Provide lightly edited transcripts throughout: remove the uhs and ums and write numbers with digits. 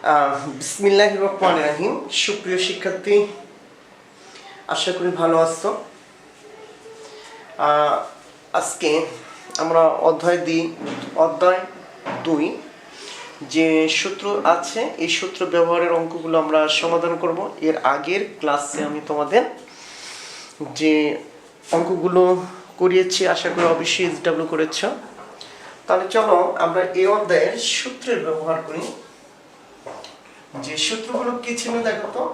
বিসমিল্লাহির রহমানির রহিম। সুপ্রিয় শিক্ষার্থী, আশা করি ভালো আছো। আজকে আমরা অধ্যায় 2 যে সূত্র আছে এই সূত্র ব্যবহারের অঙ্কগুলো আমরা সমাধান করব। এর আগের ক্লাসে আমি তোমাদের যে অঙ্কগুলো করিয়েছি আশা করি অবশ্যই এসডব্লিউ করেছ। তাহলে চলো আমরা এই অধ্যায়ের সূত্রের ব্যবহার করি। যে সূত্রগুলো কি ছিল দেখো তো,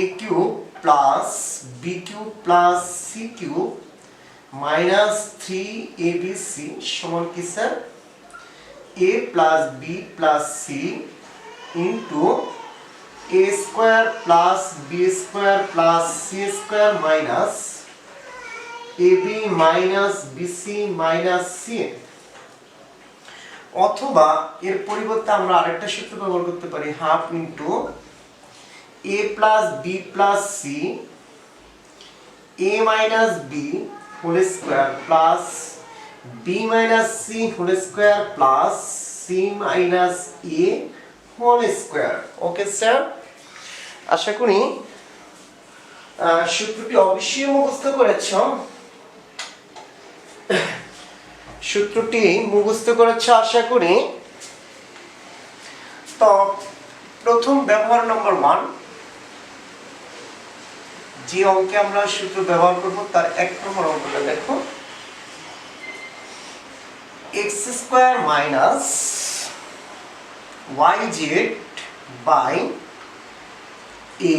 a cube plus B cube plus C cube minus 3abc সমান কি sir, a plus B plus C into a square plus B square plus C square minus ab minus BC minus C. অথবা এর পরিবর্তে আমরা আরেকটা সূত্র ব্যবহার করতে পারি, half into a plus B plus C a minus B whole square plus B minus C whole square plus C minus A whole square. Okay sir, আশা করি সূত্রটি অবশ্যই মুখস্থ করেছ। সূত্রটি মুখস্থ করেছে আশা করি। তো প্রথম ব্যবহার নম্বর 1, যে অঙ্কে আমরা সূত্র ব্যবহার করব তার 1 নম্বর অঙ্কটা দেখো, x square minus yz by a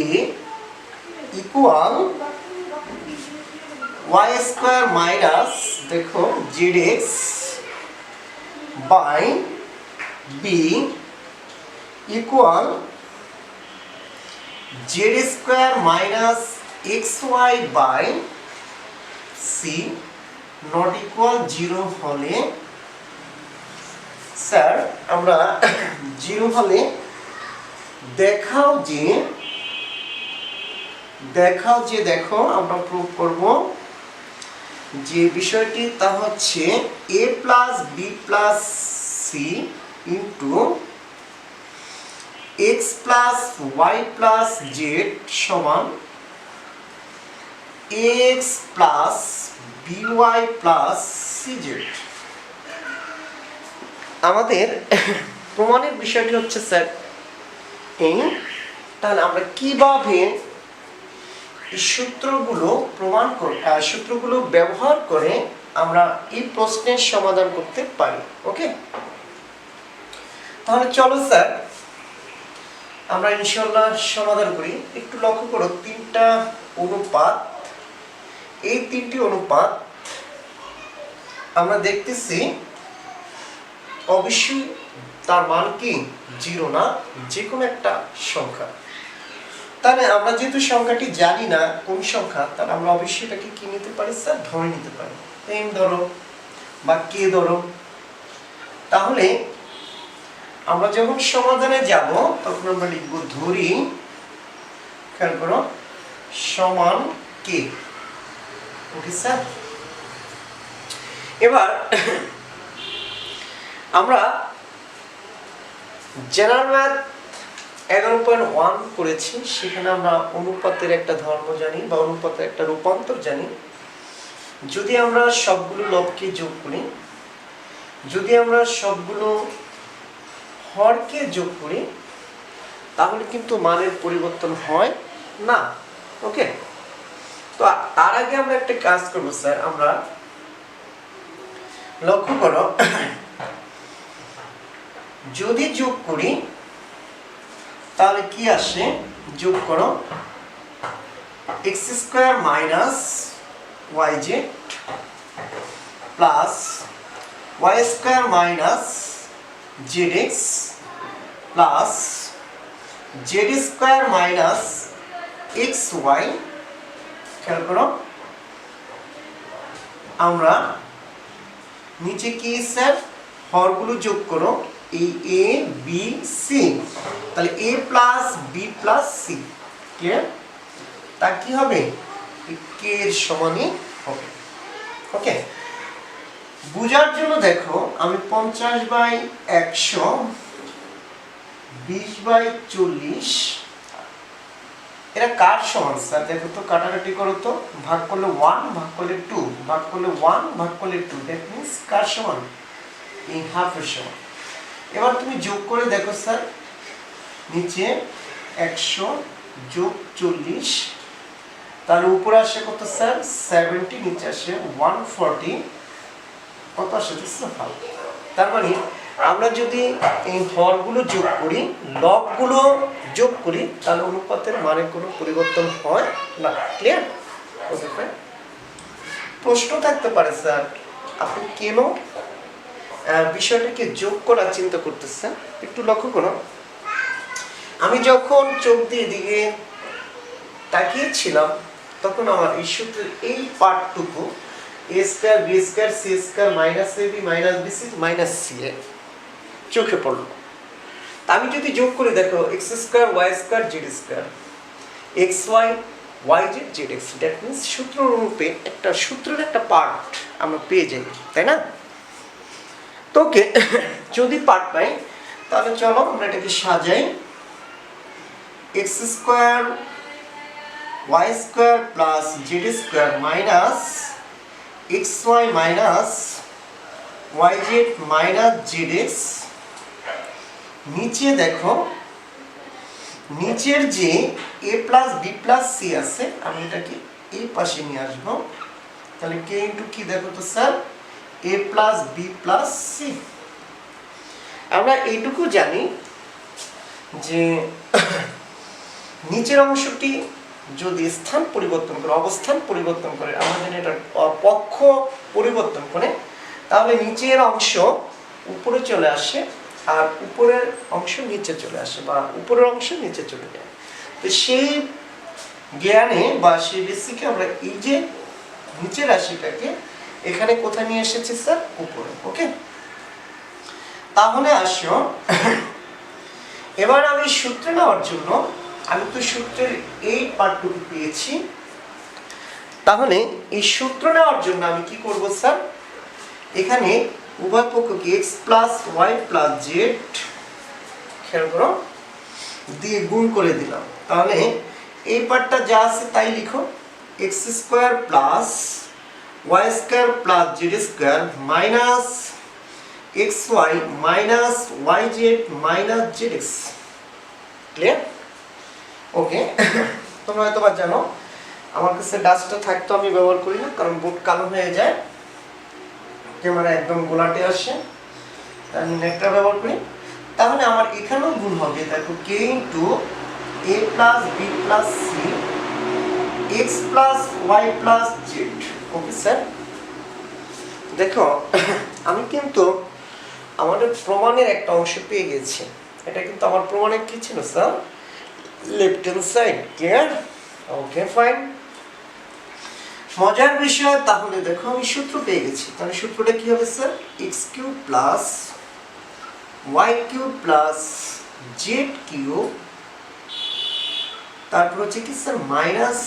equal y square minus দেখো zx by b equal z square minus xy by c not equal 0 হলে স্যার আমরা 0 হলে দেখাও যে দেখো আমরা প্রুভ করব যে বিষয়টি, তা হচ্ছে a plus B plus C into x plus y plus z সমান x plus by plus cz। আমাদের প্রমাণের বিষয়টি হচ্ছে স্যার এই, তাহলে আমরা কিভাবে সূত্রগুলো ব্যবহার করে আমরা এই প্রশ্নের সমাধান করতে পারি। ওকে, তাহলে চলো স্যার আমরা ইনশাআল্লাহ সমাধান করি। একটু লক্ষ্য করো, 3টা অনুপাত, এই 3টি অনুপাত আমরা দেখতেছি অবশ্যই তার মান কি 0 না, যে কোনো একটা সংখ্যা। তাহলে আমরা যেহেতু সংখ্যাটি জানি না কোন সংখ্যা, তাহলে আমরা অবশ্যই এটাকে কি নিতে পারি স্যার, ধরে নিতে পারি। m ধরো বা k ধরো। তাহলে আমরা যখন সমাধানে যাব তখন আমরা লিখব ধরি, খেয়াল করো, সমান k। ওকে স্যার, এবার আমরা জেনারেল ম্যাথ 11.1 করেছি, সেখানে আমরা অনুপাতের একটা ধর্ম জানি বা অনুপাতের একটা রূপান্তর জানি। যদি আমরা সবগুলো লবকে যোগ করি, যদি আমরা সবগুলো হরকে যোগ করি, তাহলে কিন্তু মানের পরিবর্তন হয় না। ওকে, তো তার আগে আমরা একটা কাজ করব স্যার, আমরা লক্ষ্য করো, যদি যোগ করি তাহলে কি আসে, যোগ করো x square minus yz plus y square minus zx plus z square minus xy। খেয়াল করো, আমরা নিচে কি স্যার, হরগুলো যোগ করো, এই a b c, তাহলে a plus b plus c clear, তা কি হবে, k এর সমানই হবে। ওকে, বুঝার জন্য দেখো আমি 50/100 20/40 এরা কার সমান স্যার? দেখো তো, কাটাকাটি করো তো, ভাগ করলে 1 ভাগ করলে 2 ভাগ করলে 1 ভাগ করলে 2, দ্যাট মিন্স কার সমান? এই হাফের সমান। এবার তুমি যোগ করে দেখো স্যার, নিচে 100 যোগ 40, তাহলে উপরে আসে কত স্যার? 70, নিচে আসে 140, কত আসে? হাফ। তার মানে আমরা যদি এই হরগুলো যোগ করি, লবগুলো যোগ করি, তাহলে অনুপাতের মানে কোনো পরিবর্তন হয় না। ক্লিয়ার? ওকে, প্রশ্ন থাকতে পারে স্যার আপনি কেন বিষয়টাকে যোগ করার চিন্তা করতেছেন? একটু লক্ষ্য করো, আমি যখন চোখ দিয়ে এদিকে তাকিয়েছিলাম তখন আমার এই সূত্রের এই পার্টটুকু a square b square c square minus ab minus bc minus ca চোখে পড়লো। তা আমি যদি যোগ করে দেখো x square y square z square xy yz zx, that means সূত্র রূপে একটা সূত্রের একটা পার্ট আমরা পেয়ে যাই, তাই না? তো ওকে, যদি পার্ট পাই তাহলে চলো আমরা এটাকে সাজাই। x square y square plus z square minus xy minus yz minus zx, নিচে দেখো নিচের যে a plus b plus c আছে আমি এটাকে এই পাশে নিয়ে আসবো, তাহলে k ইনটু কি দেখো তো sir? a plus b plus c। আমরা এইটুকু জানি যে নিচের অংশটি যদি স্থান পরিবর্তন করে, অবস্থান পরিবর্তন করে, আমরা জানি এটা পক্ষ পরিবর্তন করে, তাহলে নিচের অংশ উপরে চলে আসে আর উপরের অংশ নিচে চলে আসে, বা উপরের অংশ নিচে চলে যায়। তো সেই জ্ঞানে বা সেই বেসিকে আমরা এই যে নিচের রাশিটাকে এখানে কোথায় নিয়ে এসেছি স্যার? উপরে। ওকে, তাহলে আসো এবার আমি সূত্র নেওয়ার জন্য, আমি তো সূত্রের এই পার্টটুকু পেয়েছি, তাহলে এই সূত্র নেওয়ার জন্য আমি কি করব স্যার? এখানে উভয় পক্ষকে x plus y plus z খেয়াল করো দিয়ে গুণ করে দিলাম। তাহলে এই পার্টটা যা আছে তাই লিখো, x square plus y square plus z square minus xy minus yz minus zx। Clear? Okay, তোমরা হয়তো বা জানো আমার কাছে ডাস্টার থাকতো আমি ব্যবহার করি না, কারণ বোর্ড কালো হয়ে যায়, ক্যামেরা একদম গোলাটে আসে, আমি নেটটা ব্যবহার করি। তাহলে আমার এখানেও গুণ হবে, দেখো k into a plus b plus c x plus y plus z। Okay sir, দেখো আমি কিন্তু আমাদের প্রমাণের একটা অংশ পেয়ে গেছি। এটা কিন্তু আমার প্রমাণের কি ছিল sir? Left hand side. Clear? Okay, fine. মজার বিষয়, তাহলে দেখো আমি সূত্র পেয়ে গেছি। তাহলে সূত্রটা কি হবে sir? x cube plus y cube plus z cube, তারপর হচ্ছে কি স্যার? মাইনাস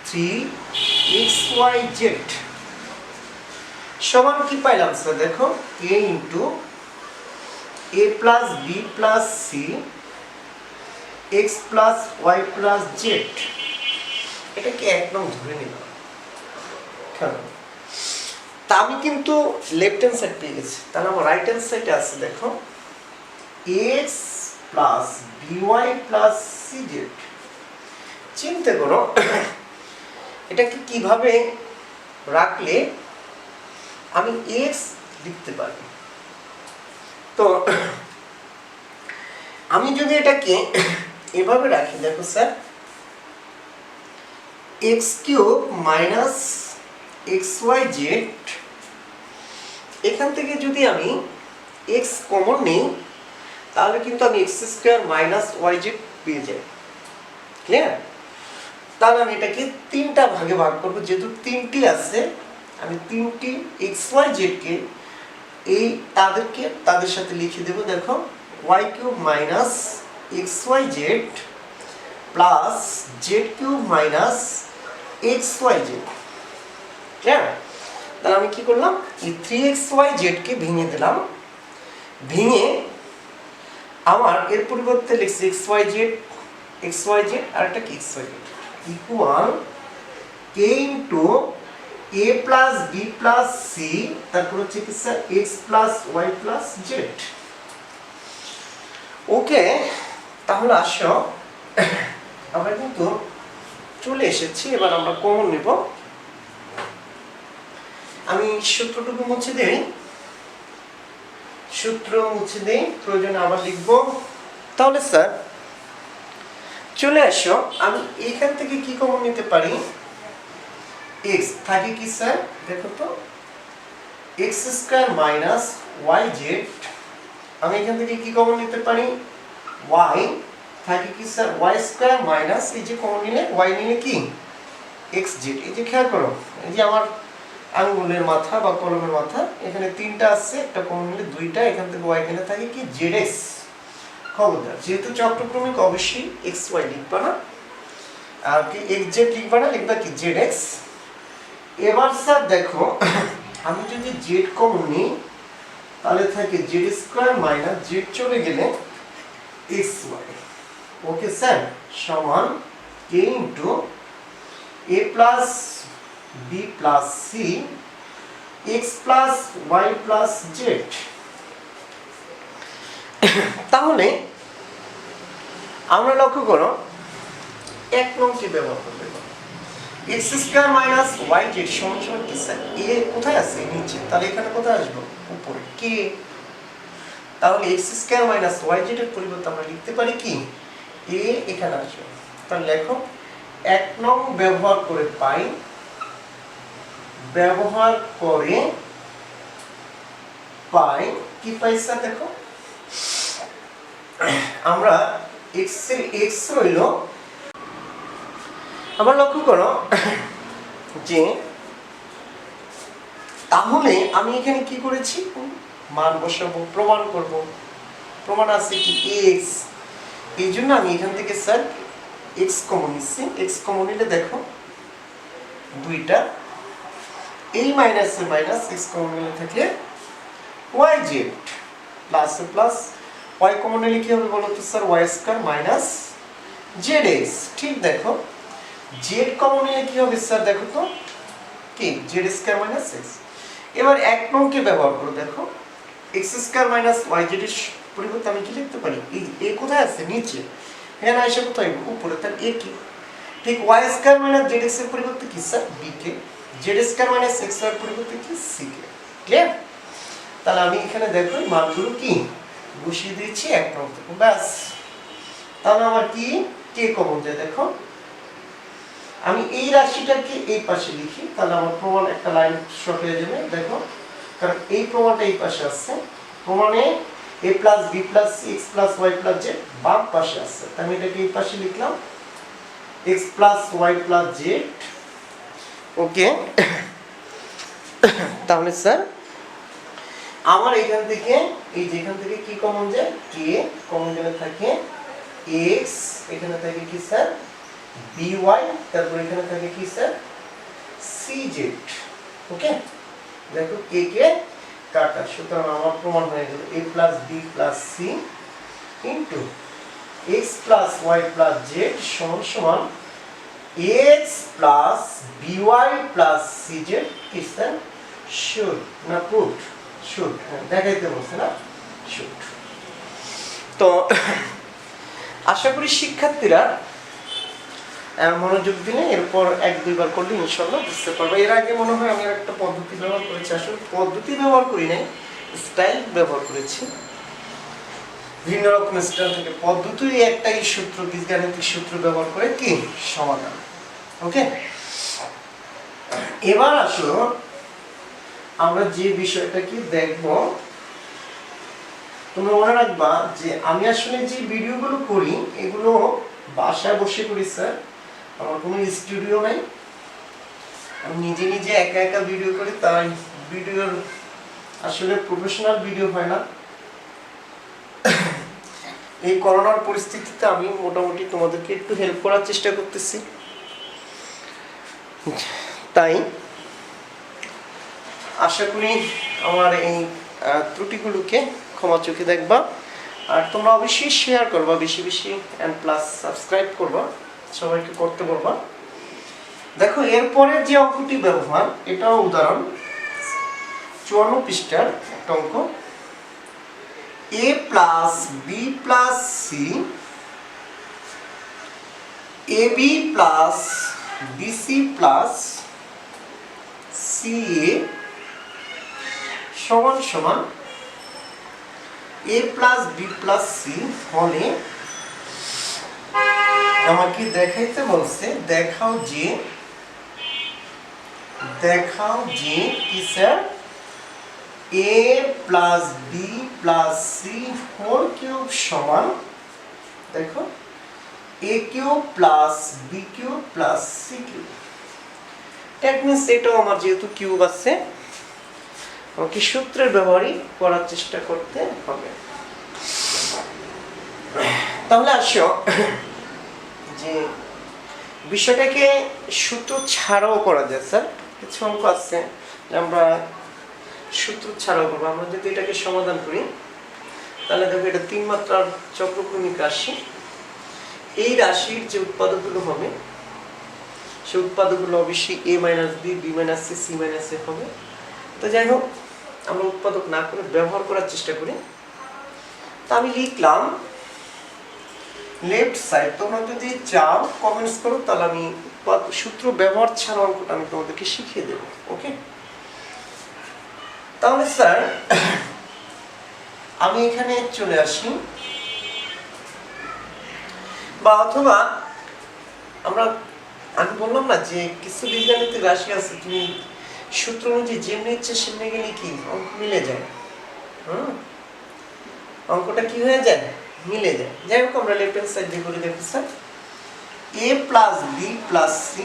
3xyz সমান কি পাইলাম স্যার? দেখো k into a plus b plus c x plus y plus z। এটাকে একদম ধরে নিলাম। তা আমি কিন্তু লেফট হ্যান্ড সাইড পেয়ে গেছি, তাহলে আমার রাইট হ্যান্ড সাইডে আছে দেখো x plus by plus cz। চিন্তা করো এটাকে কিভাবে রাখলে আমি x লিখতে পারি। তো আমি যদি এটাকে এভাবে রাখি, দেখো sir x cube minus xyz, এখান থেকে যদি আমি x কমন নিই তাহলে কিন্তু আমি x স্কয়ার মাইনাস yz পেয়ে যাই। ক্লিয়ার? তাহলে আমি এটাকে তিনটা ভাগে ভাগ করব, যেহেতু তিনটি আছে আমি তিনটি xyz কে এই তাদের সাথে লিখে দেব। দেখো y cube minus xyz plus z cube minus xyz। Clear? তাহলে আমি কি করলাম? এই 3xyz কে ভেঙে দিলাম, ভেঙে আমার এর পরিবর্তে লিখছি xyz আর একটা কি xyz equal k into a plus b plus c তারপর হচ্ছে কি sir x plus y plus z। ওকে, তাহলে আসো আমরা কিন্তু চলে এসেছি, এবার আমরা কমন নেব। আমি সূত্রটুকু মুছে দেই, প্রয়োজনে আবার লিখব। তাহলে স্যার চলে আসো, আমি এখান থেকে কি কমন নিতে পারি? x থাকে কি স্যার দেখো তো, x স্কয়ার মাইনাস yz। আমি এখান থেকে কি কমন নিতে পারি? y থাকে কি স্যার y স্কয়ার মাইনাস এই যে কমন নিলে y নিলে কি xz। এই যে খেয়াল করো, এই যে আমার আঙ্গুলের মাথা বা কলমের মাথা, এখানে তিনটা আছে, একটা কমন নিলে দুইটা, এখান থেকে y গেলে থাকে কি zx। খবরদার, যেহেতু চক্রক্রমিক অবশ্যই xy লিখবা না, আর কি xz লিখবা না, লিখবা কি zx। এবার স্যার দেখো, আমি যদি z কমন নিই তাহলে থাকে z স্কয়ার মাইনাস z চলে গেলে xy। ওকে স্যার, সমান k into a plus b plus c x plus y plus z। তাহলে আমরা লক্ষ্য করো এক নংটি ব্যবহার করতে পারি, x স্কয়ার মাইনাস yz সমান সমান কি স্যার a কোথায় আছে? নিচে। তাহলে এখানে কোথায় আসবে? উপরে k। তাহলে x স্কয়ার মাইনাস yz এর পরিবর্তে আমরা লিখতে পারি কি a এখানে আসবে। তাহলে লেখো এক নং ব্যবহার করে পাই, কি পাই স্যার? দেখো আমরা x এর x রইল, আবার লক্ষ্য করো যে তাহলে আমি এখানে কি করেছি? মান বসাবো, প্রমাণ করব। প্রমাণ আছে কি x, এই জন্য আমি এখান থেকে স্যার x কমন নিচ্ছি। x কমন নিলে দেখো দুইটা, এই মাইনাস এর মাইনাস x কমন নিলে থাকে yz plus A plus y common নিলে কি হবে বলো তো sir? y square minus zx। ঠিক দেখো, z কমন নিলে কি হবে স্যার? দেখো তো কি z স্কয়ার মাইনাস x। এবার এক নংকে ব্যবহার করো, দেখো x স্কয়ার মাইনাস yz এর পরিবর্তে আমি কি লিখতে পারি? এই কোথায় আছে? নিচে। এখানে আসে কোথায়? উপরে। তাহলে a কি? ঠিক y স্কয়ার মাইনাস zx এর পরিবর্তে কি স্যার? b কে। z স্কয়ার মাইনাস x এর পরিবর্তে কি? c কে। ক্লিয়ার? তাহলে আমি এখানে দেখো মানগুলো কি বসিয়ে দিয়েছি এক নং থেকে, ব্যাস। তাহলে আমার কি কে কমন যায়? দেখো আমি এই রাশিটাকে এই পাশে লিখি, তাহলে আমার প্রমাণ একটা লাইন শর্ট হয়ে যাবে। দেখো, কারণ এই প্রমাণটা এই পাশে আছে, প্রমাণে a plus b plus c x plus y plus z বাম পাশে আছে, আমি এটাকে এই পাশে লিখলাম x plus y plus z। ওকে, তাহলে স্যার আমার এখান থেকে এই যেখান থেকে কি কমন যায়? k কমন গেলে থাকে x, এখানে থাকে কি স্যার? by, তারপর এখানে থাকে কি স্যার? cz। ওকে, দেখো k কে কাটা, সুতরাং আমার প্রমাণ হয়ে গেল a plus b plus c into x plus y plus z সমান সমান x plus by plus cz। কি স্যার? শুড না প্রুভড? শুড, দেখাইতে বলছে না, শুড। তো আশা করি শিক্ষার্থীরা মনোযোগ দিলে এরপর এক দুইবার করলে ইনশাআল্লাহ বুঝতে পারবে। এর আগে মনে হয় আমি একটা পদ্ধতি ব্যবহার করেছি, আসলে পদ্ধতি ব্যবহার করি নাই, স্টাইল ব্যবহার করেছি। ভিন্ন রকম স্টাইল থেকে পদ্ধতি একটাই সূত্র, বীজগাণিতিক সূত্র ব্যবহার করে কি সমাধান। ওকে, এবার আসো আমরা যে বিষয়টা কি দেখব, তোমরা মনে রাখবা যে আমি আসলে যে ভিডিওগুলো করি এগুলো বাসায় বসে করি স্যার, আমার কোনো স্টুডিও নাই, আমি নিজে নিজে একা একা ভিডিও করি, তাই ভিডিওর আসলে প্রফেশনাল ভিডিও হয় না। এই করোনার পরিস্থিতিতে আমি মোটামুটি তোমাদেরকে একটু হেল্প করার চেষ্টা করতেছি, তাই আশা করি আমার এই ত্রুটিগুলোকে ক্ষমা চোখে দেখবা। আর তোমরা অবশ্যই শেয়ার করবা বেশি বেশি এন্ড প্লাস সাবস্ক্রাইব করবা, সবাইকে করতে বলবা। দেখো এরপরে যে অঙ্কটি ব্যবহার, এটাও উদাহরণ 54 পৃষ্ঠার একটা অঙ্ক। a plus B plus C, ab plus BC plus CA সমান সমান a plus B plus C হলে আমাকে দেখাইতে বলছে, দেখাও যে কি sir a plus B plus C whole cube সমান, দেখো a cube plus B cube plus C cube. That means এটাও আমার যেহেতু কিউব আছে, আমাকে সূত্রের ব্যবহারই করার চেষ্টা করতে হবে। তাহলে আসো যে বিষয়টাকে সূত্র ছাড়াও করা যায়। স্যার কিছু অঙ্ক আছে যে আমরা সূত্র ছাড়াও করবো। আমরা যদি এটাকে সমাধান করি তাহলে দেখো এটা 3 মাত্রার চক্রক্রমিক রাশি। এই রাশির যে উৎপাদকগুলো হবে সেই উৎপাদকগুলো অবশ্যই a minus B, B minus C, C minus A হবে। তো যাই হোক আমরা উৎপাদক না করে ব্যবহার করার চেষ্টা করি। তা আমি লিখলাম লেফট সাইড। তোমরা যদি চাও কমেন্টস করো, তাহলে আমি সূত্র ব্যবহার ছাড়া অঙ্কটা আমি তোমাদেরকে শিখিয়ে দেব। ওকে, তাহলে স্যার আমি এখানে চলে আসি, বা অথবা আমি বললাম না যে কিছু বীজগণিতের রাশি আছে তুমি সূত্র অনুযায়ী যেমনি ইচ্ছে সেমনি গেলে কি অঙ্ক মিলে যায়। অঙ্কটা কি হয়ে যায়, মিলে যায়। যাই হোক আমরা লেফট হ্যান্ড সাইড দিয়ে করে দেখি sir a plus B plus C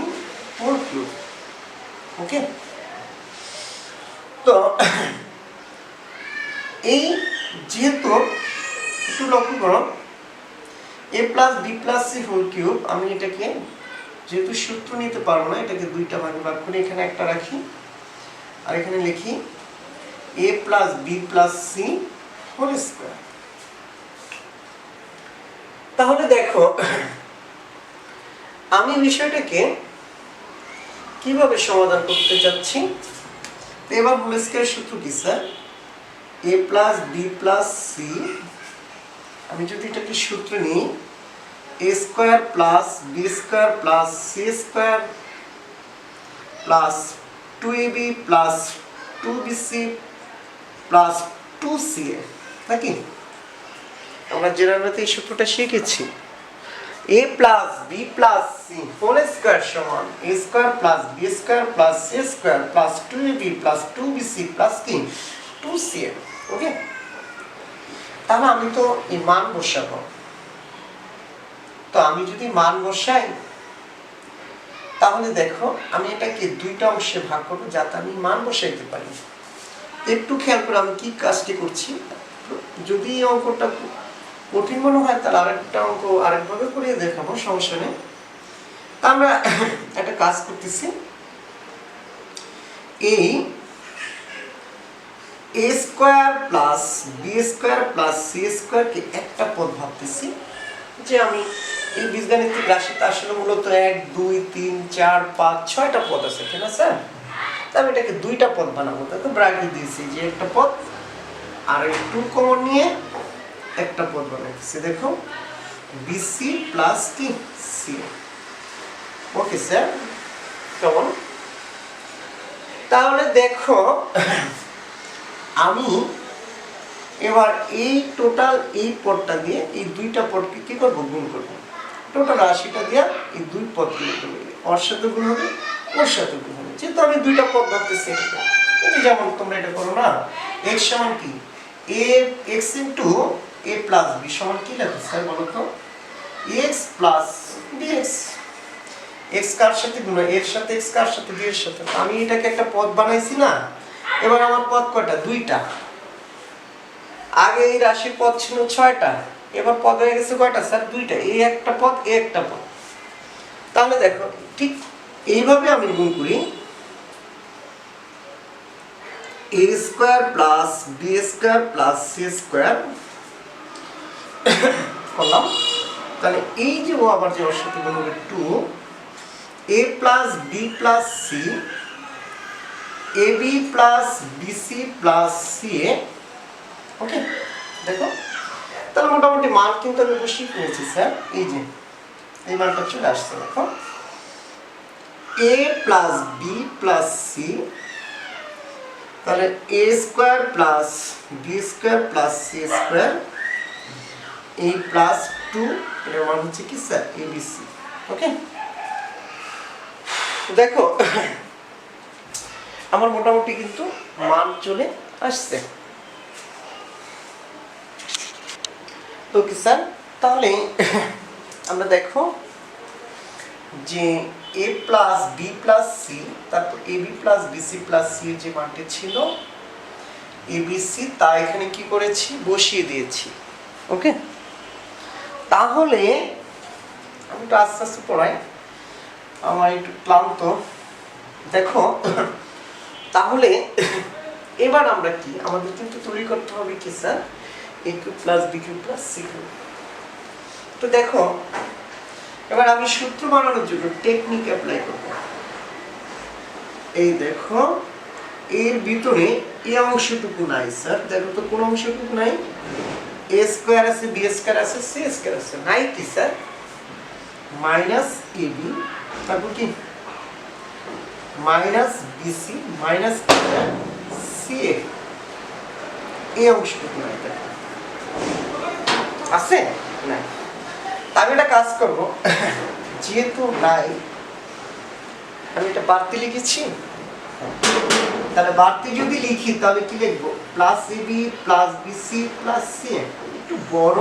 whole cube. Okay, তো এই যেহেতু একটু লক্ষ্য করো a plus B plus C whole cube, আমি এটাকে যেহেতু সূত্র নিতে পারবো না, এটাকে দুইটা ভাগে ভাগ করে এখানে একটা রাখি আর এখানে লিখি a plus B plus C whole square. তাহলে দেখো আমি বিষয়টাকে কিভাবে সমাধান করতে যাচ্ছি। তো এবার হোল স্কয়ার সূত্র কি sir, a plus B plus C, আমি যদি এটাকে সূত্র নিই a square plus B square plus C square plus 2ab plus 2bc plus 2ca, নাকি? আমরা জেনারেলতে এই সূত্রটা শিখেছি। a plus B plus C whole square সমান a square plus B square plus C square plus 2ab plus 2bc plus কি 2ca। ওকে, তাহলে আমি তো এই মান বসাবো। তো আমি যদি মান বসাই তাহলে দেখো আমি এটাকে দুইটা অংশে ভাগ করবো যাতে আমি মান বসাইতে পারি। একটু খেয়াল করে আমি কি কাজটি করছি। যদি এই অঙ্কটা কঠিন মনে হয় তাহলে আরেকটা অঙ্ক আরেকভাবে করে দেখাবো, সমস্যা নেই। আমরা একটা কাজ করতেছি, এই a square plus B square plus C square কে একটা পদ ভাবতেছি। যে আমি এই বীজগণিতিক রাশিতে আসলে মূলত 1 2 3 4 5 6টা পদ আছে, ঠিক আছে? আমি এটাকে দুইটা পদ বানাবো। দেখো ব্র্যাকেট দিয়েছি যে একটা পদ আর এই 2 কমন নিয়ে একটা পদ বানাইছি। দেখো বিসি প্লাস কি সি। ওকে স্যার, কেমন? তাহলে দেখো আমি এবার এই টোটাল এই পদটা দিয়ে এই দুইটা পদকে কি করব, গুণ করব। টোটাল রাশিটা দিয়ে এই দুই পদগুলো গুণ করব, ওর সাথে গুণ হবে ওর সাথে গুণ হবে। যেহেতু আমি দুইটা পদ ভাবতেছি, এই যেমন তোমরা এটা করো না, x সমান কি x into a plus b সমান কি লেখো স্যার বলো তো, x প্লাস bx। x কার সাথে গুণ, এর সাথে x কার সাথে b এর সাথে। আমি এটাকে একটা পদ বানাইছি না, এবার আমার পদ কয়টা, দুইটা। আগে এই রাশির পদ ছিল 6টা, এবার পদ হয়ে গেছে কয়টা স্যার, দুইটা। এই একটা পদ, এই একটা পদ। তাহলে দেখো ঠিক এইভাবে আমি গুণ করি, a square plus B square plus C square করলাম, তাহলে এই যে ও আবার যে ওর সাথে গুণ হবে 2 a plus B plus C A B plus BC plus C A. Okay, দেখো তাহলে মোটামুটি মান কিন্তু আমি বসিয়ে ফেলেছি স্যার। এই যে এই মানটা চলে আসছে, দেখো a plus B plus C, তাহলে a square plus B square plus C square এই প্লাস 2, এর মান হচ্ছে কি স্যার এবিসি। ওকে, দেখো আমার মোটামুটি কিন্তু মান চলে আসছে। তো কি স্যার, তাহলে আমরা দেখো যে a plus B plus C, তারপর A B plus BC plus C যে মানটি ছিল এবিসি, তা এখানে কি করেছি বসিয়ে দিয়েছি। ওকে, তাহলে আমি একটু আস্তে আস্তে পড়াই, আমার একটু ক্লান্ত। দেখো তাহলে এবার আমরা কি আমাদের কিন্তু তৈরি করতে হবে কি sir a cube plus B cube plus C cube. তো দেখো এবার আমি সূত্র বানানোর জন্য টেকনিক অ্যাপ্লাই করব। এই দেখো এর ভিতরে এই অংশটুকু নাই স্যার, দেখো তো কোন অংশটুকু নাই, a স্কয়ার আছে বি স্কয়ার আছে সি স্কয়ার আছে, নাই কি স্যার মাইনাস ab, তারপর কি মাইনাস বিসি মাইনাস সিএ, এই অংশটুকু নাই, দেখো আছে নাই। আমি একটা কাজ করব, যেহেতু নাই আমি এটা বাড়তি লিখেছি, তাহলে বাড়তি যদি লিখি তাহলে কি লিখবো plus AB plus BC plus C, একটু বড়,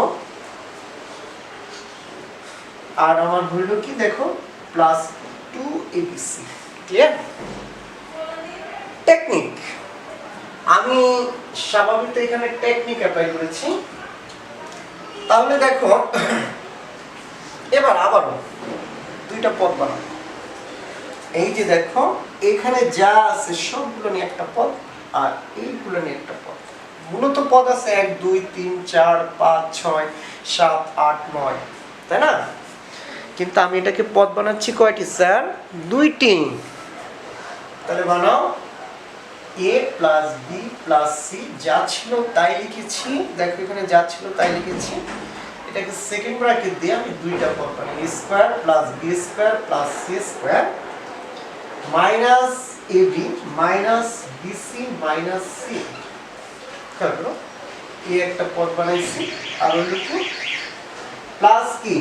আর আমার হইল কি দেখো প্লাস 2abc। ক্লিয়ার? টেকনিক আমি স্বাভাবিক এখানে টেকনিক অ্যাপ্লাই করেছি। তাহলে দেখো এবার আবারও দুইটা পদ বানাবো। এই যে দেখো এখানে যা আছে সবগুলো নিয়ে একটা পদ, আর এইগুলো নিয়ে একটা পদ। মূলত পদ আছে 1 2 3 4 5 6 7 8 9, তাই না? কিন্তু আমি এটাকে পদ বানাচ্ছি কয়টি স্যার দুইটি। তাহলে বানাও a plus B plus C, যা ছিল তাই লিখেছি, দেখো এখানে যা ছিল তাই লিখেছি, এটাকে সেকেন্ড ব্র্যাকেট দিয়ে আমি দুইটা পদ বানাই a square plus B square plus C square minus AB minus BC minus C. দেখো এই একটা পদ বানাইছি, আর লিখো প্লাস কি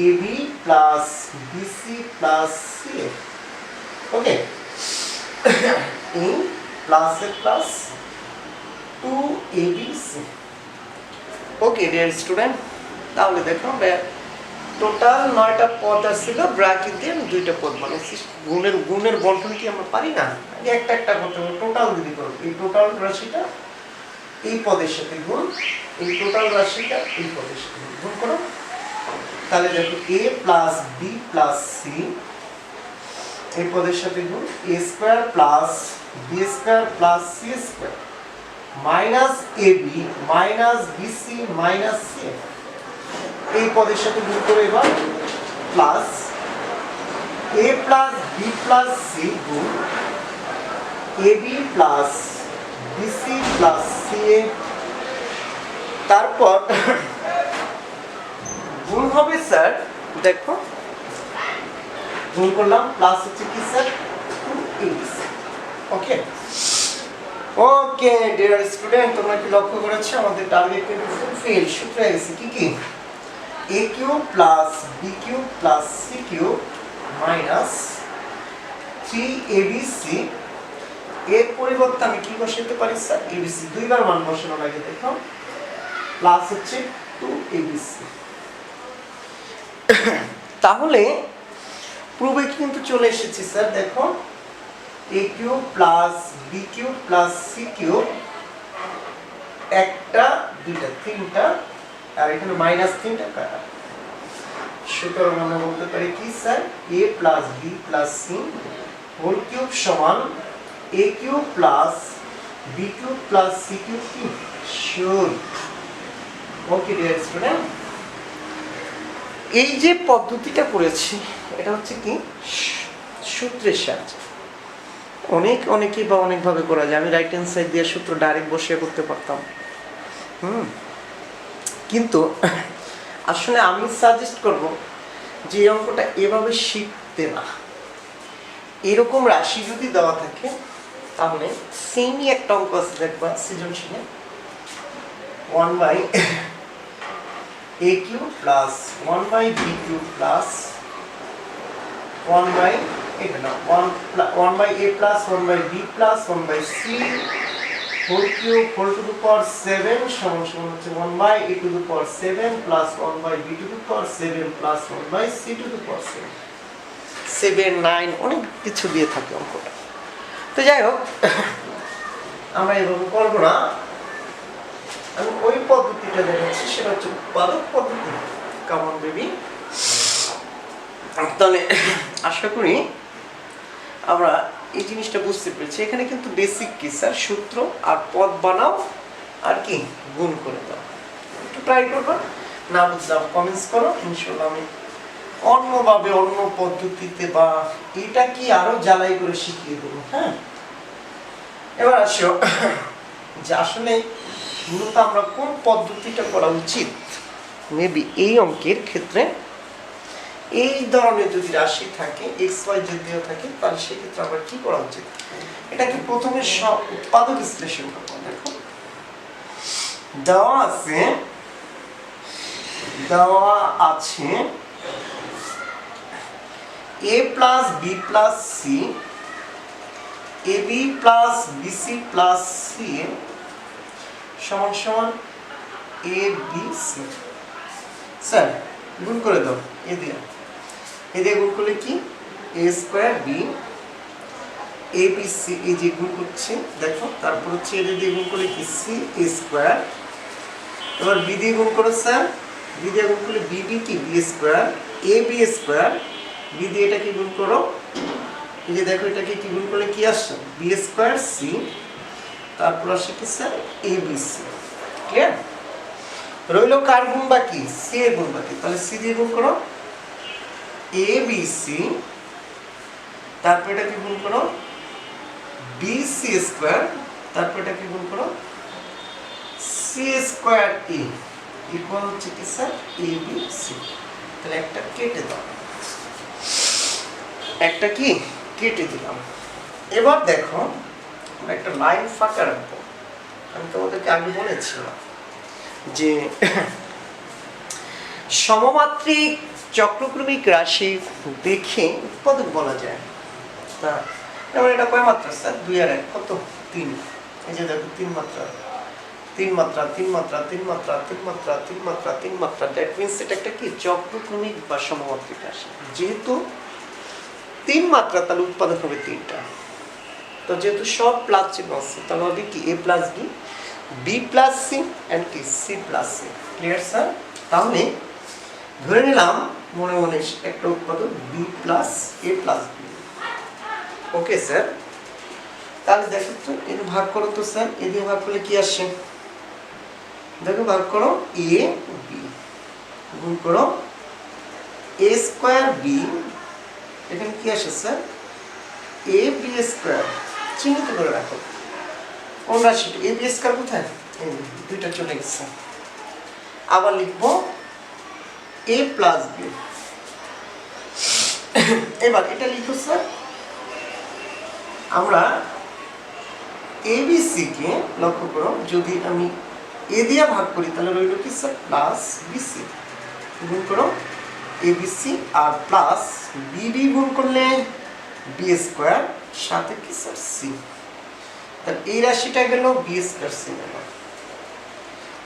AB plus BC plus C. Okay, এই plus A plus 2abc। Okay dear student, তাহলে দেখো টোটাল 9টা পদ ছিল, ব্র্যাকেট দিয়ে আমি দুইটা পদ বানাইছি। গুণের বন্টন কি আমরা পারি না, একটা একটা করতে হবে, টোটাল যদি করব এই টোটাল রাশিটা এই পদের সাথে গুণ, এই টোটাল রাশিটা এই পদের সাথে গুণ করো, তাহলে দেখো a plus B plus C এই পদের সাথে গুণ a square plus B square plus C square minus AB minus BC minus C, এই পদের সাথে গুণ করে এবার plus a plus B plus C গুণ AB plus BC plus C, তারপর গুণ হবে স্যার, দেখো গুণ করলাম প্লাস হচ্ছে কি স্যার 2abc। ওকে ওকে ডিয়ার স্টুডেন্ট, তোমরা কি লক্ষ্য করেছো আমাদের টার্গেট কিন্তু ফুলফিল। সূত্র এসে কি কি a cube plus b cube plus c cube minus 3abc, এর পরিবর্তে আমি কি বসাতে পারি স্যার abc, দুইবার মান বসানো লাগে, দেখো প্লাস হচ্ছে 2abc। তাহলে পূর্বে কিন্তু চলে এসেছি স্যার, দেখো a cube plus b cube plus c cube, একটা দুইটা তিনটা, আর এখানে মাইনাস 3টা কাটা, সুতরাং আমরা বলতে পারি কি sir a plus b plus c whole cube সমান a cube plus b cube plus c cube কি শিওর। ওকে ডিয়ার স্টুডেন্ট, এই যে পদ্ধতিটা করেছি এটা হচ্ছে কি সূত্রের সাহায্যে। অনেকেই বা অনেকভাবে করা যায়। আমি রাইট হ্যান্ড সাইড দিয়ে সূত্র ডাইরেক্ট বসিয়ে করতে পারতাম, কিন্তু আসলে আমি সাজেস্ট করব যে এই অঙ্কটা এভাবে শিখতে না। এরকম রাশি যদি দেওয়া থাকে তাহলে সেমই একটা অঙ্ক আছে দেখবা সৃজনশীলে, 1/a³ plus 1/b³ plus 1/a plus 1/b plus 1/c whole cube whole to the power 7 সমান সমান হচ্ছে 1/a⁷ plus 1/b⁷ plus 1/c⁷ 7 9 অনেক কিছু দিয়ে থাকে অঙ্কটা। তো যাই হোক, আমরা এভাবে করবো না, আমি ওই পদ্ধতিটা দেখাচ্ছি, সেটা হচ্ছে উৎপাদক পদ্ধতি। কেমন বেবি? তাহলে আশা করি আমরা এই জিনিসটা বুঝতে পেরেছি। এখানে কিন্তু বেসিক কি স্যার, সূত্র আর পদ বানাও আর কি গুণ করে দাও। একটু ট্রাই করবা, না বুঝলে কমেন্টস করো, ইনশাআল্লাহ আমি অন্যভাবে অন্য পদ্ধতিতে বা এটা কি আরো জ্বালাই করে শিখিয়ে দেবো। হ্যাঁ, এবার আসো যে আসলে মূলত আমরা কোন পদ্ধতিটা করা উচিত। মেবি এই অঙ্কের ক্ষেত্রে এই ধরনের যদি রাশি থাকে xy যদিও থাকে, তাহলে সেক্ষেত্রে আমরা কি করা উচিত, এটাকে প্রথমে সব উৎপাদক বিশ্লেষণ করবো। দেখো দেওয়া আছে a plus b plus c, ab plus bc plus c সমান সমান abc। স্যার গুণ করে দাও, এ দিয়ে গুণ করলে কি a²b abc, এই যে গুণ করছে দেখো, তারপর হচ্ছে এ দিয়ে গুণ করলে কি c², এবার b দিয়ে গুণ করো স্যার, b দিয়ে গুণ করলে bb কি b², ab², b দিয়ে এটাকে গুণ করো, এই যে দেখো এটাকে কি গুণ করলে কি আসছে b²c, তারপর আসে কি স্যার abc। ক্লিয়ার? রইল কার গুণ বাকি, c এর গুণ বাকি। তাহলে c দিয়ে গুণ করো abc, তারপর এটাকে গুণ করো bc², তারপর এটাকে গুণ করো c²a ইকুয়াল হচ্ছে কি স্যার abc। তাহলে একটা কেটে দাও, একটা কি কেটে দিলাম। এবার দেখো আমরা একটা লাইন ফাঁকা রাখবো। আমি তোমাদেরকে আগে বলেছিলাম যে সমমাত্রিক চক্রক্রমিক রাশি দেখে উৎপাদক বলা যায়। যেমন এটা কয় মাত্রা স্যার, 2 আর 1 কত 3। এই যে দেখো 3 মাত্রা 3 মাত্রা 3 মাত্রা 3 মাত্রা 3 মাত্রা 3 মাত্রা 3 মাত্রা, দ্যাট মিন্স এটা একটা কি চক্রক্রমিক বা সমমাত্রিক রাশি। যেহেতু 3 মাত্রা তাহলে উৎপাদক হবে 3টা। তো যেহেতু সব প্লাস চিহ্ন আছে তাহলে হবে কি a plus b, b plus c and কি c plus c। Clear sir? তাহলে ধরে নিলাম মনে মনে একটা উৎপাদক b plus a plus b। Okay sir, তাহলে দেখো তো এর ভাগ করো তো স্যার, এ দিয়ে ভাগ করলে কি আসে, দেখো ভাগ করো a b গুণ করো a²b, এখানে কি আসে স্যার ab², চিহ্নিত করে রাখো কোন রাশিটা, ab² কোথায়, দুইটা চলে গেছে। আবার লিখবো a প্লাস b। এবার এটা লিখো স্যার, আমরা abc কে লক্ষ্য করো, যদি আমি a দিয়ে ভাগ করি তাহলে রইল কি স্যার প্লাস bc, গুণ করো abc আর প্লাস bb গুণ করলে b² সাথে কি স্যার c। তাহলে এই রাশিটা গেল b² c গেল।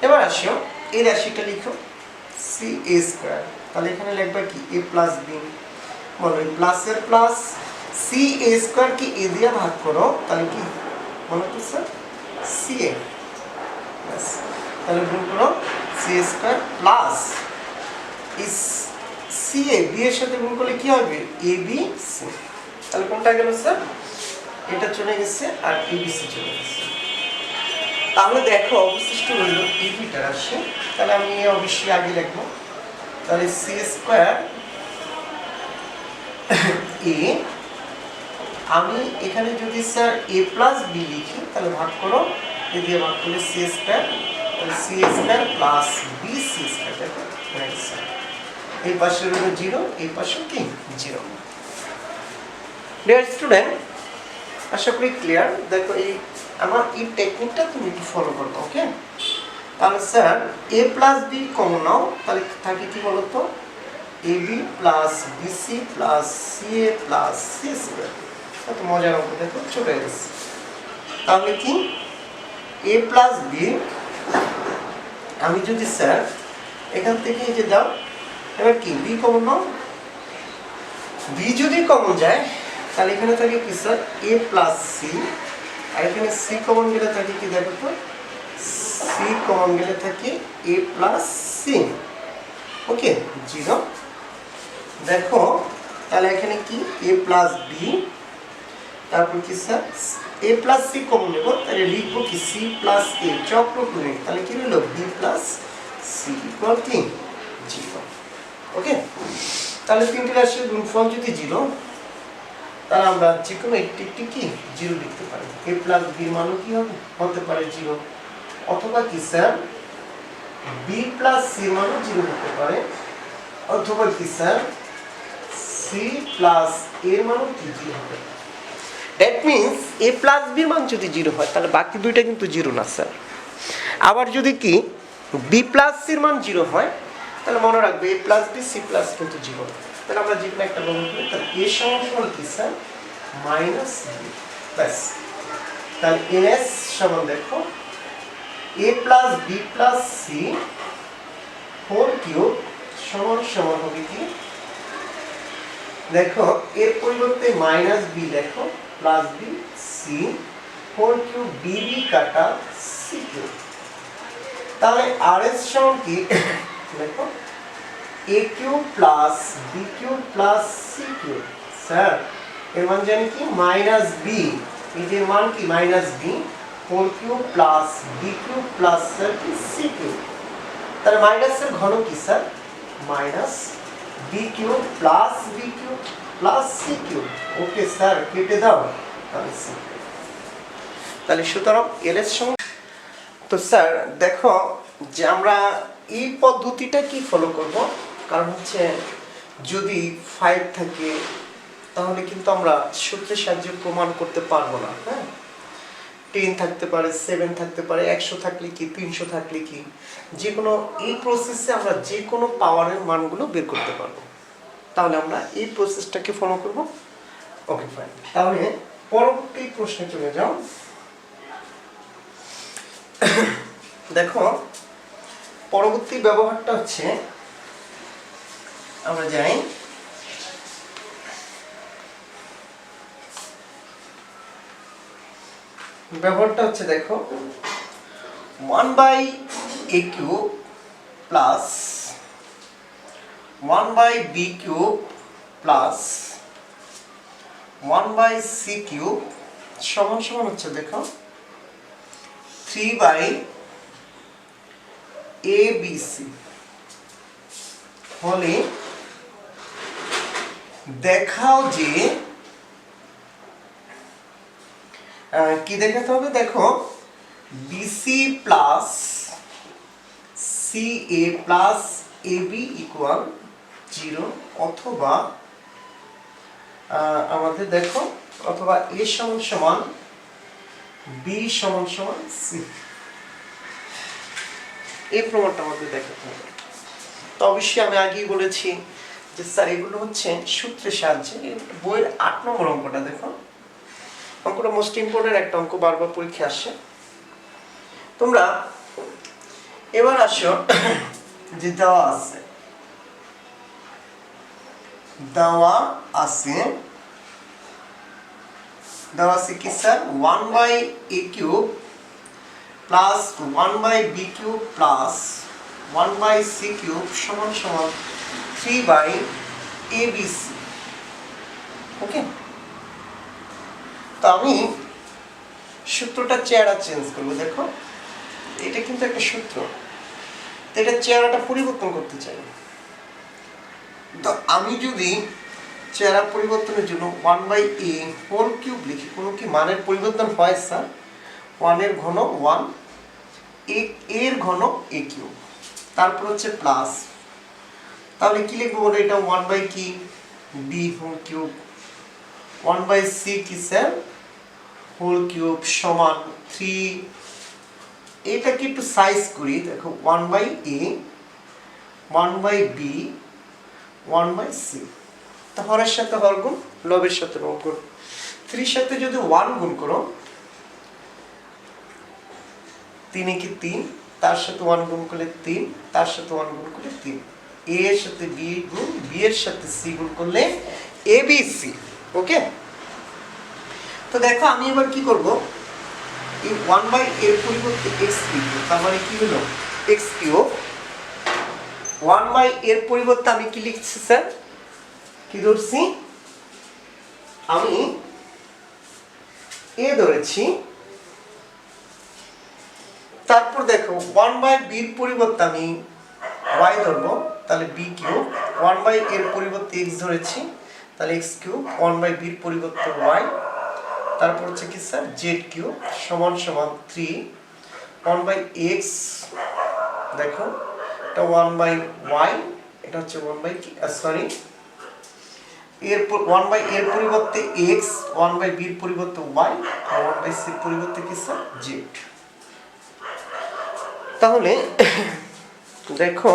এবার আসো এই রাশিটা লিখো ca², তাহলে এখানে লিখবা কি a প্লাস b, বলো এই প্লাসের প্লাস ca² কি a দিয়ে ভাগ করো তাহলে কি বলো তো স্যার ca, তাহলে গুণ করো ca² প্লাস ইস ca b এর সাথে গুণ করলে কি হবে abc। তাহলে কোনটা গেল স্যার, এটা চলে গেছে আর abc চলে গেছে। তাহলে দেখো অবশিষ্ট রইল abটা রাশি। তাহলে আমি অবশ্যই আগে লিখবো তাহলে সি স্কোয়ার এ, আমি এখানে যদি স্যার এ প্লাস বি লিখি তাহলে ভাগ করো, এ দিয়ে ভাগ করলে সি স্কোয়ার, তাহলে C square plus B C square. দেখো এই পাশে রইল জিরো, এই পাশে কি জিরো। ডিয়ার স্টুডেন্ট, আশা করি ক্লিয়ার। দেখো এই আমার এই টেকনিকটা তুমি একটু ফলো করবে, ওকে? তাহলে sir A plus B common নাও, তাহলে থাকে কি বলতো, A B plus BC plus C A plus C square. কত মজার অঙ্ক, দেখো চলে গেছে। তাহলে কি এ প্লাস বি, আমি যদি স্যার এখান থেকে এই যে দাও, এবার কি বি কমন নাও, বি যদি কমন যায় তাহলে এখানে থাকে কি স্যার এ প্লাস সি, আর এখানে সি কমন গেলে থাকে কি দেখো তো, সি কমন গেলে থাকে এ প্লাস সি, ওকে জিরো। দেখো তাহলে এখানে কি এ প্লাস বি, তারপর কি sir A plus C common নেব, তাহলে লিখবো কি সি প্লাস এ চক্রগুণে, তাহলে কি হলো বি প্লাস সি ইকুয়াল কি জিরো, ওকে? তাহলে তিনটি রাশির গুণফল যদি জিরো, তাহলে আমরা যে কোনো একটি কি জিরো লিখতে পারি। এ প্লাস বির মানও কি হবে, হতে পারে জিরো, অথবা কি স্যার বি প্লাস সি মানও জিরো হতে পারে, অথবা কি স্যার সি প্লাস এর মানও কি জিরো হবে। দ্যাট মিনস এ প্লাস বির মান যদি জিরো হয় তাহলে বাকি দুইটা কিন্তু জিরো না স্যার। আবার যদি কি বি প্লাস সির মান জিরো হয় তাহলে মনে রাখবে এ প্লাস বি সি প্লাস কিন্তু জিরো। তাহলে আমরা যে কোনো একটা গ্রহণ করি, তাহলে এ সমান কি স্যার মাইনাস বি প্লাস, তাহলে এস সমান দেখো A plus B plus C whole cube সমান সমান হবে কি, দেখো এর পরিবর্তে মাইনাস বি দেখো plus B C whole cube B B কাটা সি কিউব। তাহলে আর এস সমান কি দেখো A cube plus B cube plus C cube. Sir এর মান জানি কি মাইনাস বি, এই যে মান কি minus B whole cube plus B cube plus sir কি সি কিউব। তাহলে মাইনাসের ঘন কি sir minus B cube plus B cube plus C cube, okay sir কেটে দাও, তাহলে সি কিউব। তাহলে সুতরাং এল এর সমান, তো স্যার দেখো যে আমরা এই পদ্ধতিটা কি ফলো করব, কারণ হচ্ছে যদি 5 থাকে তাহলে কিন্তু আমরা সূত্রের সাহায্যে প্রমাণ করতে পারবো না, হ্যাঁ 10 থাকতে পারে, 7 থাকতে পারে, 100 থাকলে কি 300 থাকলে কি, যে কোনো এই প্রসেসে আমরা যে কোনো পাওয়ারের মানগুলো বের করতে পারবো। তাহলে আমরা এই প্রসেসটাকে ফলো করব, ওকে ফাইন। তাহলে পরবর্তী প্রশ্নে চলে যাও। দেখো পরবর্তী ব্যবহারটা হচ্ছে, আমরা যাই ব্যবহারটা হচ্ছে দেখো 1/a cube plus 1/b cube plus 1/c cube সমান সমান হচ্ছে দেখো 3/abc হলে দেখাও যে কি দেখাতে হবে, দেখো BC plus CA plus AB equal 0, অথবা আমাদের দেখো অথবা A সমান সমান B সমান সমান C, এই প্রমাণটা আমাদের দেখাতে হবে। তো অবশ্যই আমি আগেই বলেছি যে স্যার এগুলো হচ্ছে সূত্রের সাহায্যে। বইয়ের 8 নম্বর অঙ্কটা দেখো, অঙ্কটা মোস্ট ইম্পর্টেন্ট একটা অঙ্ক, বারবার পরীক্ষা আসে। তোমরা এবার আসো যে দেওয়া আছে কি sir 1/a cube plus 1/b cube plus 1/c cube সমান সমান 3/abc, ওকে? তো আমি সূত্রটা চেহারা চেঞ্জ করবো। দেখো এটা কিন্তু একটা সূত্র, তো এটা চেহারাটা পরিবর্তন করতে চাই। তো আমি যদি চেহারা পরিবর্তনের জন্য 1/a হোল কিউব লিখি, কোনো কি মানের পরিবর্তন হয় স্যার? 1 এর ঘন 1, এর ঘন a কিউব, তারপর হচ্ছে প্লাস, তাহলে কি লিখবো বলো? এটা 1 কি b হোল কিউব, 1/c কি স্যার? হোল কিউব সমান 3। এটাকে একটু সাইজ করি, দেখো 1/a, 1/b, 1/c। তা হরের সাথে হর গুণ, লবের সাথে লব গুণ। 3 সাথে যদি 1 গুণ করো, 3 কি 3, তার সাথে 1 গুণ করলে 3, তার সাথে 1 গুণ করলে 3। a এর সাথে b গুণ, b এর সাথে c গুণ করলে abc। ওকে, তো দেখো আমি এবার কি করব, এই 1/a এর পরিবর্তে x লিখব, তার মানে কি হলো x কিউব। 1/a এর পরিবর্তে আমি কি লিখছি স্যার? কি ধরছি? আমি a ধরেছি। তারপর দেখো 1/b এর পরিবর্তে আমি y ধরবো, তাহলে b কিউব। 1/a এর পরিবর্তে x ধরেছি, তাহলে x কিউব। 1/b এর পরিবর্তে y, তারপর হচ্ছে কি স্যার? z কিউব সমান সমান 3। 1/x, দেখো এটা 1/y, এটা হচ্ছে 1/, সরি, এর 1/a এর পরিবর্তে x, 1/b এর পরিবর্তে y, আর 1/c এর পরিবর্তে কি স্যার? z। তাহলে দেখো